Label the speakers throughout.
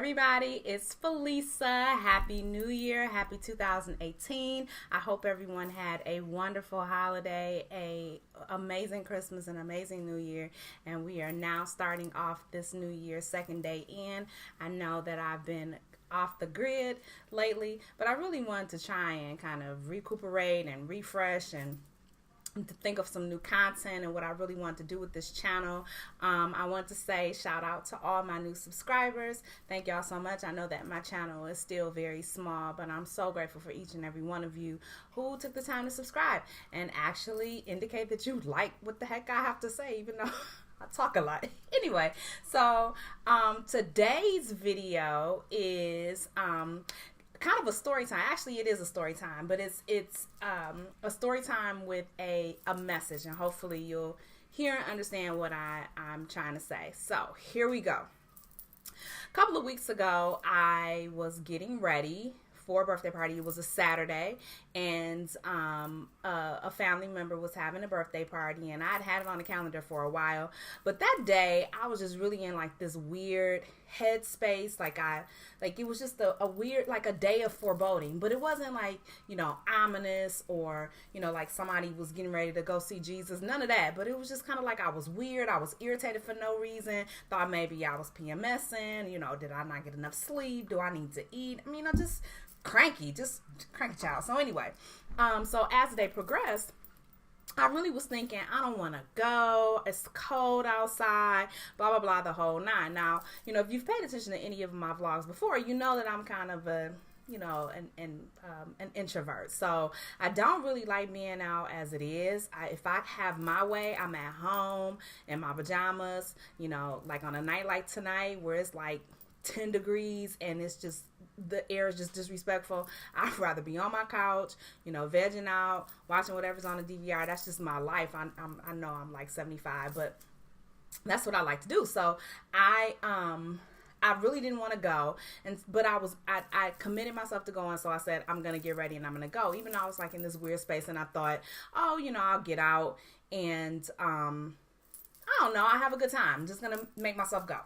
Speaker 1: everybody, it's Felisa. Happy New Year. Happy 2018. I hope everyone had a wonderful holiday, a amazing Christmas, and amazing New Year. And we are now starting off this new year, second day in. I know that I've been off the grid lately, but I really wanted to try and kind of recuperate and refresh and to think of some new content and what I really want to do with this channel. I want to say shout out to all my new subscribers. Thank y'all so much. I know that my channel is still very small, but I'm so grateful for each and every one of you who took the time to subscribe and actually indicate that you like what the heck I have to say, even though I talk a lot. Anyway, so today's video is kind of a story time. Actually, it is a story time, but it's a story time with a message, and hopefully you'll hear and understand what I'm trying to say. So here we go. A couple of weeks ago, I was getting ready for a birthday party. It was a Saturday, and a family member was having a birthday party, and I'd had it on the calendar for a while. But that day, I was just really in like this weird headspace. Like it was just a weird, like a day of foreboding. But it wasn't like, ominous or, like somebody was getting ready to go see Jesus. None of that. But it was just kind of like I was weird. I was irritated for no reason. Thought maybe I was PMSing. Did I not get enough sleep? Do I need to eat? I mean, I'm just cranky child. So anyway, so as the day progressed, I really was thinking, I don't want to go. It's cold outside, blah, blah, blah, the whole nine. Now, if you've paid attention to any of my vlogs before, you know that I'm kind of an introvert. So I don't really like being out as it is. If I have my way, I'm at home in my pajamas, like on a night like tonight where it's like 10 degrees and it's just, the air is just disrespectful. I'd rather be on my couch, vegging out, watching whatever's on the DVR. That's just my life. I know I'm like 75, but that's what I like to do. So I really didn't want to go, but I committed myself to going. So I said, I'm going to get ready and I'm going to go, even though I was like in this weird space. And I thought, I'll get out and, I don't know, I have a good time. I'm just going to make myself go.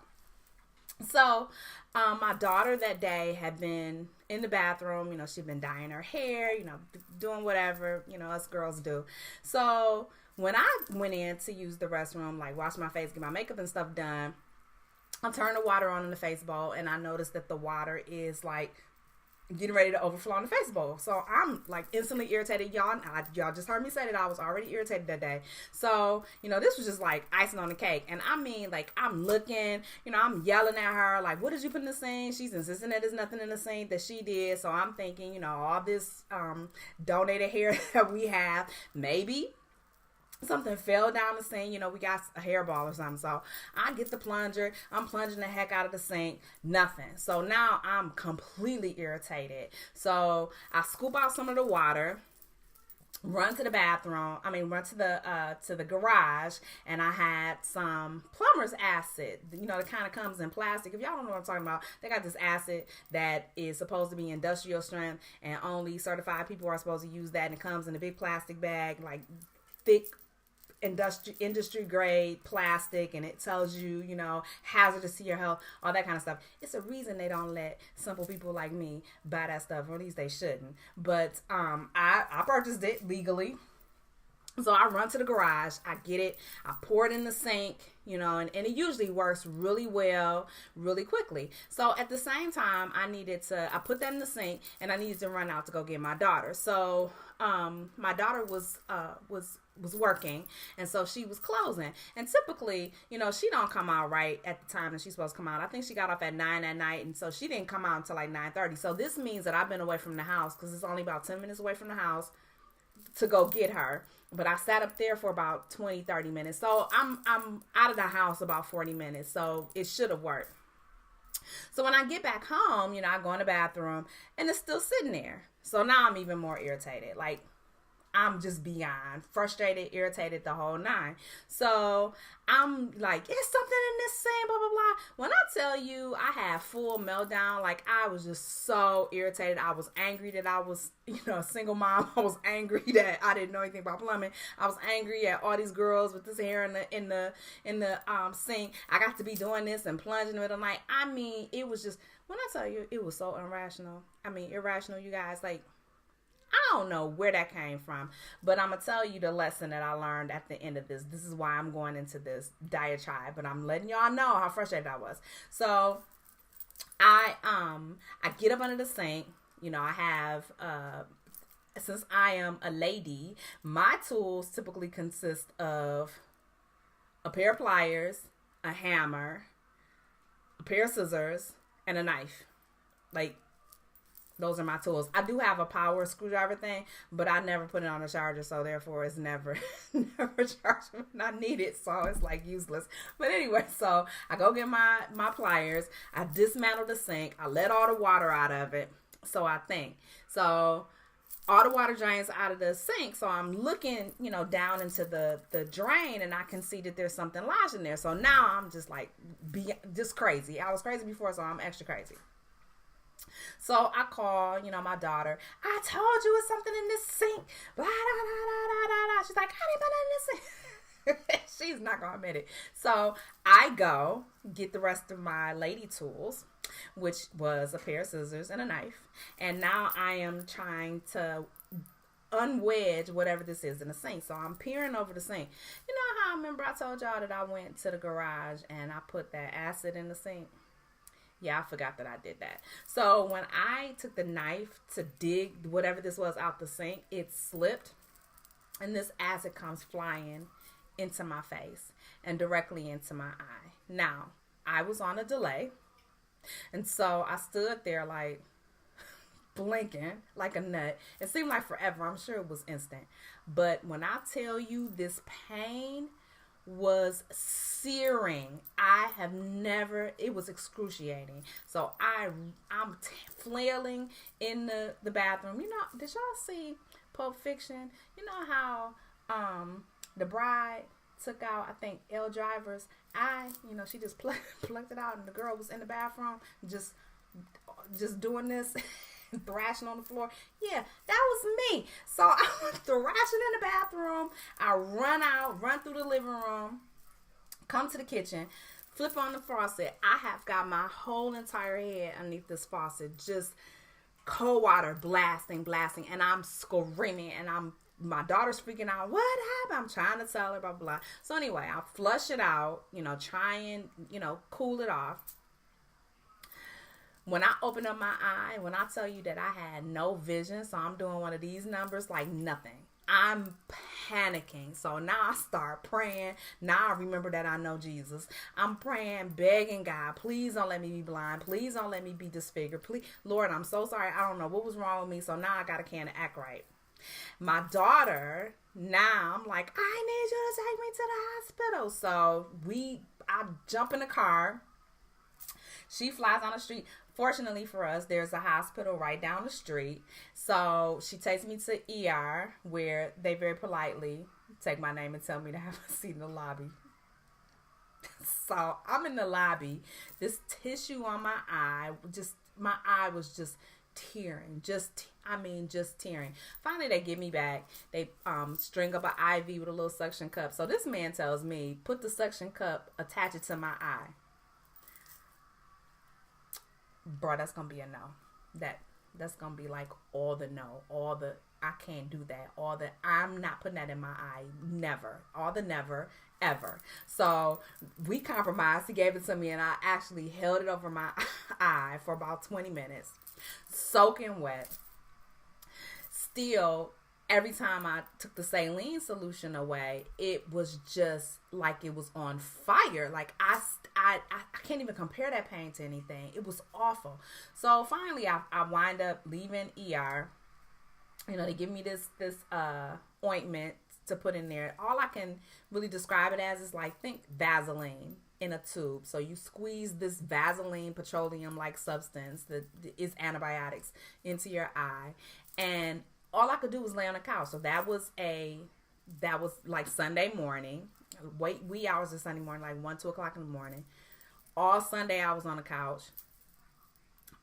Speaker 1: So, my daughter that day had been in the bathroom, she'd been dyeing her hair, doing whatever, us girls do. So when I went in to use the restroom, like wash my face, get my makeup and stuff done, I turned the water on in the face bowl and I noticed that the water is like getting ready to overflow in the face bowl. So I'm like instantly irritated. Y'all just heard me say that I was already irritated that day. So, this was just like icing on the cake. And I mean, like, I'm looking, I'm yelling at her, like, what did you put in the sink? She's insisting that there's nothing in the sink that she did. So I'm thinking, all this donated hair that we have, maybe something fell down the sink, we got a hairball or something. So I get the plunger, I'm plunging the heck out of the sink, nothing. So now I'm completely irritated. So I scoop out some of the water, run to the bathroom, run to the garage, and I had some plumber's acid, that kind of comes in plastic. If y'all don't know what I'm talking about, they got this acid that is supposed to be industrial strength, and only certified people are supposed to use that, and it comes in a big plastic bag, like thick industry grade plastic, and it tells you, hazardous to your health, all that kind of stuff. It's a reason they don't let simple people like me buy that stuff, or at least they shouldn't. But I purchased it legally. So I run to the garage, I get it, I pour it in the sink, and it usually works really well, really quickly. So at the same time, I put that in the sink, and I needed to run out to go get my daughter. So my daughter was working, and so she was closing. And typically, she don't come out right at the time that she's supposed to come out. I think she got off at 9 at night, and so she didn't come out until like 9:30. So this means that I've been away from the house, because it's only about 10 minutes away from the house, to go get her. But I sat up there for about 20-30 minutes. So I'm out of the house about 40 minutes. So it should have worked. So when I get back home, I go in the bathroom and it's still sitting there. So now I'm even more irritated. Like, I'm just beyond frustrated, irritated, the whole nine. So I'm like, it's something in this sink, blah, blah, blah. When I tell you I had full meltdown, like I was just so irritated. I was angry that I was, a single mom. I was angry that I didn't know anything about plumbing. I was angry at all these girls with this hair in the sink. I got to be doing this and plunging in the middle of the night. I mean, it was just, when I tell you, it was so irrational. I mean, irrational, you guys. Like, I don't know where that came from, but I'm going to tell you the lesson that I learned at the end of this. This is why I'm going into this diatribe, but I'm letting y'all know how frustrated I was. So I get up under the sink. I have, since I am a lady, my tools typically consist of a pair of pliers, a hammer, a pair of scissors, and a knife. Like, those are my tools. I do have a power screwdriver thing, but I never put it on a charger, so therefore it's never charged when I need it, so it's like useless. But anyway, so I go get my pliers, I dismantle the sink, I let all the water out of it, so I think. So all the water drains out of the sink, so I'm looking, down into the drain, and I can see that there's something lodged in there. So now I'm just like, just crazy. I was crazy before, so I'm extra crazy. So I call, my daughter. I told you it's something in this sink. Blah, blah, blah, blah, blah, blah. She's like, I didn't put it in this sink. She's not going to admit it. So I go get the rest of my lady tools, which was a pair of scissors and a knife. And now I am trying to unwedge whatever this is in the sink. So I'm peering over the sink. You know how I remember I told y'all that I went to the garage and I put that acid in the sink? Yeah, I forgot that I did that. So when I took the knife to dig whatever this was out the sink, it slipped, and this acid comes flying into my face and directly into my eye. Now, I was on a delay, and so I stood there like blinking like a nut. It seemed like forever. I'm sure it was instant. But when I tell you, this pain was searing. I have never, it was excruciating. So I'm flailing in the bathroom. Did y'all see Pulp Fiction? You know how the bride took out, I think, Elle Driver's eye? She just plucked it out, and the girl was in the bathroom just doing this thrashing on the floor. Yeah, that was me. So I was thrashing in the bathroom. I run through the living room, come to the kitchen, flip on the faucet. I have got my whole entire head underneath this faucet, just cold water blasting, and I'm screaming, and my daughter's freaking out. What happened? I'm trying to tell her, blah, blah, blah. So anyway, I flush it out, try and, cool it off. When I open up my eye, when I tell you that I had no vision, so I'm doing one of these numbers like nothing. I'm panicking. So now I start praying. Now I remember that I know Jesus. I'm praying, begging God, please don't let me be blind. Please don't let me be disfigured. Please, Lord, I'm so sorry. I don't know what was wrong with me. So now I got a can to act right. My daughter, now I'm like, I need you to take me to the hospital. So I jump in the car. She flies on the street. Fortunately for us, there's a hospital right down the street. So she takes me to ER, where they very politely take my name and tell me to have a seat in the lobby. So I'm in the lobby. This tissue on my eye, my eye was just tearing. Just tearing. Finally, they get me back. They string up an IV with a little suction cup. So this man tells me, put the suction cup, attach it to my eye. Bro, that's gonna be a no. That's gonna be like all the no, I can't do that. I'm not putting that in my eye. Never. All the never, ever. So we compromised. He gave it to me, and I actually held it over my eye for about 20 minutes, soaking wet. Still, every time I took the saline solution away, it was just like it was on fire. Like I can't even compare that pain to anything. It was awful. So finally, I wind up leaving ER. They give me this ointment to put in there. All I can really describe it as is like, think Vaseline in a tube. So you squeeze this Vaseline petroleum-like substance that is antibiotics into your eye, and all I could do was lay on the couch. So that was like Sunday morning, wee hours of Sunday morning, like 1, 2 o'clock in the morning. All Sunday I was on the couch.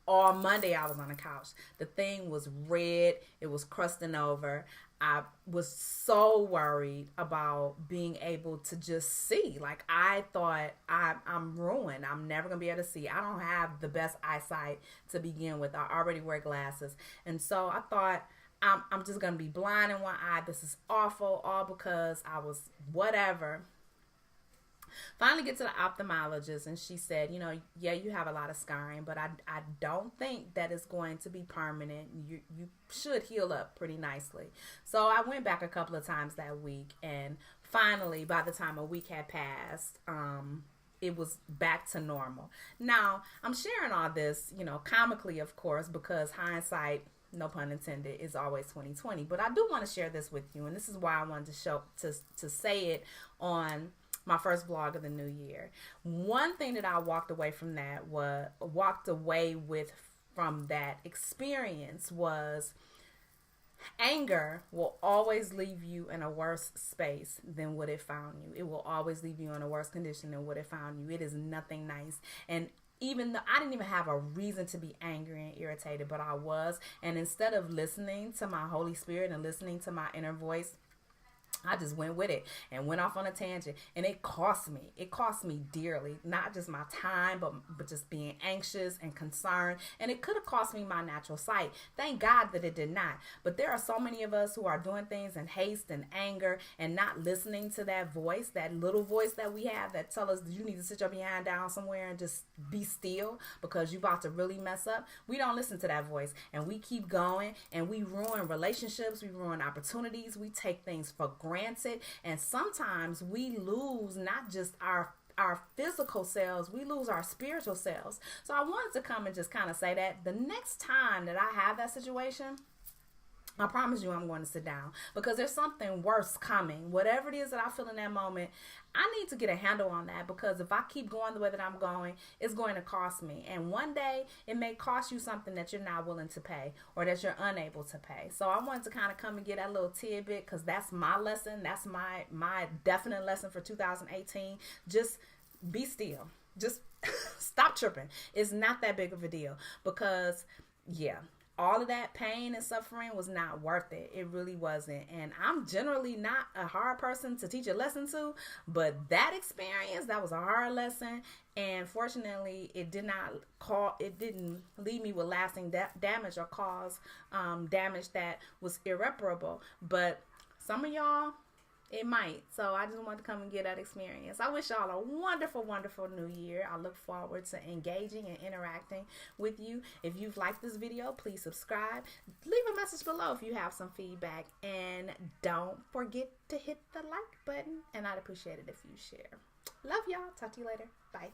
Speaker 1: All Monday I was on the couch. The thing was red. It was crusting over. I was so worried about being able to just see. Like, I thought I'm ruined. I'm never going to be able to see. I don't have the best eyesight to begin with. I already wear glasses. And so I thought, I'm just going to be blind in one eye. This is awful. All because I was whatever. Finally get to the ophthalmologist, and she said, yeah, you have a lot of scarring, but I don't think that it's going to be permanent. You should heal up pretty nicely. So I went back a couple of times that week, and finally, by the time a week had passed, it was back to normal. Now, I'm sharing all this, comically, of course, because hindsight, no pun intended, is always 20/20. But I do want to share this with you, and this is why I wanted to say it on my first vlog of the new year. One thing that I walked away from that experience was anger will always leave you in a worse space than what it found you. It will always leave you in a worse condition than what it found you. It is nothing nice. And even though I didn't even have a reason to be angry and irritated, but I was. And instead of listening to my Holy Spirit and listening to my inner voice, I just went with it and went off on a tangent, and it cost me. It cost me dearly, not just my time, but just being anxious and concerned. And it could have cost me my natural sight. Thank God that it did not. But there are so many of us who are doing things in haste and anger and not listening to that voice, that little voice that we have that tell us you need to sit your behind down somewhere and just be still because you're about to really mess up. We don't listen to that voice, and we keep going, and we ruin relationships. We ruin opportunities. We take things for granted. And sometimes we lose not just our physical selves, we lose our spiritual selves. So I wanted to come and just kind of say that the next time that I have that situation, I promise you I'm going to sit down, because there's something worse coming. Whatever it is that I feel in that moment, I need to get a handle on that, because if I keep going the way that I'm going, it's going to cost me. And one day it may cost you something that you're not willing to pay, or that you're unable to pay. So I wanted to kind of come and get that little tidbit, because that's my lesson. That's my definite lesson for 2018. Just be still. Just stop tripping. It's not that big of a deal, because all of that pain and suffering was not worth it. It really wasn't. And I'm generally not a hard person to teach a lesson to, but that experience, that was a hard lesson. And fortunately, it didn't leave me with lasting damage or cause damage that was irreparable. But some of y'all, it might. So I just wanted to come and get that experience. I wish y'all a wonderful, wonderful new year. I look forward to engaging and interacting with you. If you've liked this video, please subscribe. Leave a message below if you have some feedback. And don't forget to hit the like button. And I'd appreciate it if you share. Love y'all. Talk to you later. Bye.